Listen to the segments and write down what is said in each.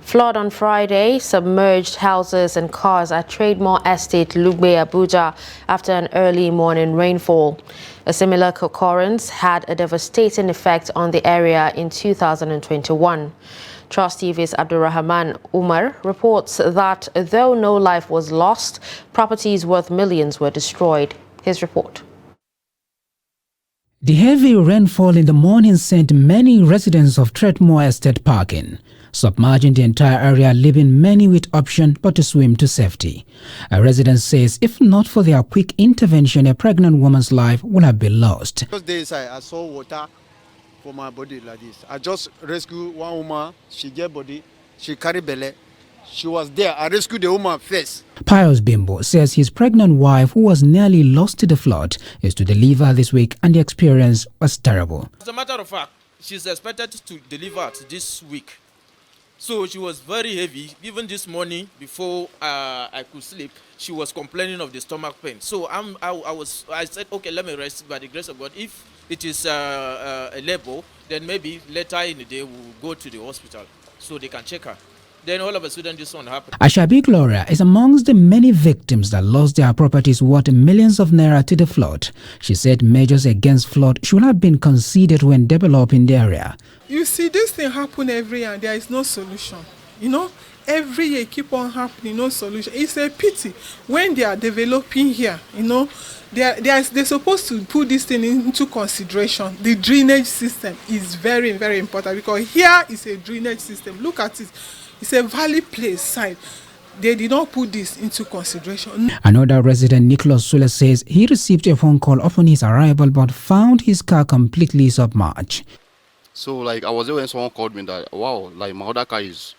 Flood on Friday submerged houses and cars at Trademore Estate, Lugbe, Abuja after an early morning rainfall. A similar occurrence had a devastating effect on the area in 2021. Trust TV's Abdurrahman Umar reports that though no life was lost, properties worth millions were destroyed. His report. The heavy rainfall in the morning sent many residents of Trademore Estate packing, submerging the entire area, leaving many with option but to swim to safety. A resident says if not for their quick intervention, a pregnant woman's life would have been lost. Those days I saw water for my body like this. I just rescued one woman. She get body, she carry belly. She was there. I rescued the woman first. Pius Bimbo says his pregnant wife, who was nearly lost to the flood, is to deliver this week, and the experience was terrible. As a matter of fact, she's expected to deliver this week. So she was very heavy. Even this morning, before I could sleep, she was complaining of the stomach pain. So I said, okay, let me rest by the grace of God. If it is a labor, then maybe later in the day we'll go to the hospital so they can check her. Then all of a sudden this one happened. Ashabi Gloria is amongst the many victims that lost their properties worth millions of naira to the flood. She said measures against flood should have been considered when developing the area. You see, this thing happen every year and there is no solution. You know, every year keep on happening, no solution. It's a pity when they are developing here, you know, they're supposed to put this thing into consideration. The drainage system is very, very important because here is a drainage system. Look at it. It's a valley place side. They did not put this into consideration. Another resident, Nicholas Sule, says he received a phone call upon his arrival but found his car completely submerged. So like I was there when someone called me that, wow, like my other car is,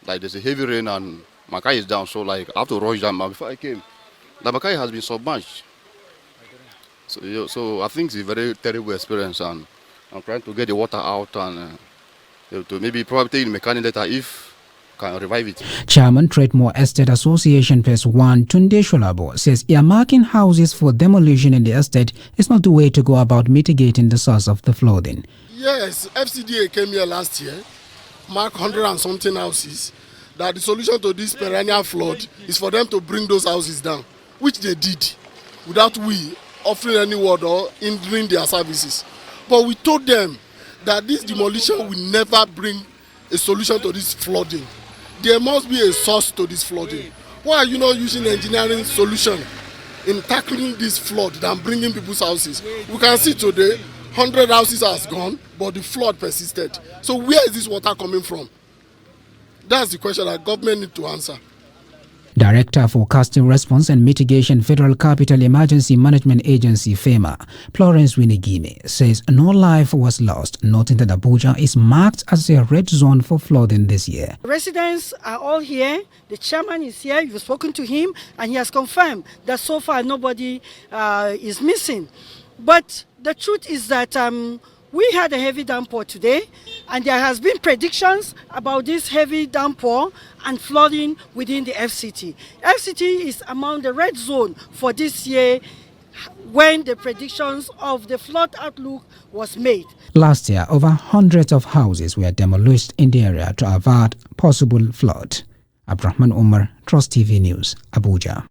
like there's a heavy rain and my car is down. So like I have to rush down. But before I came, like my car has been submerged. So I think it's a very terrible experience, and I'm trying to get the water out and to maybe probably take the mechanic later if can revive it. Chairman Trademore Estate Association Phase 1 Tunde Sholabo says earmarking houses for demolition in the estate is not the way to go about mitigating the source of the flooding. Yes, FCDA came here last year, marked 100 and something houses, that the solution to this perennial flood is for them to bring those houses down, which they did, without we offering any word or hindering their services. But we told them that this demolition will never bring a solution to this flooding. There must be a source to this flooding. Why are you not using engineering solution in tackling this flood than bringing people's houses? We can see today 100 houses has gone, but the flood persisted. So where is this water coming from? That's the question that government need to answer. Director Forecasting Response and Mitigation Federal Capital Emergency Management Agency FEMA, Florence Winigime, says no life was lost, noting that Abuja is marked as a red zone for flooding this year. Residents are all here. The chairman is here. You've spoken to him and he has confirmed that so far nobody is missing. But the truth is that we had a heavy downpour today, and there has been predictions about this heavy downpour and flooding within the FCT. FCT is among the red zone for this year when the predictions of the flood outlook was made. Last year, over hundreds of houses were demolished in the area to avert possible flood. Abdurrahman Umar, Trust TV News, Abuja.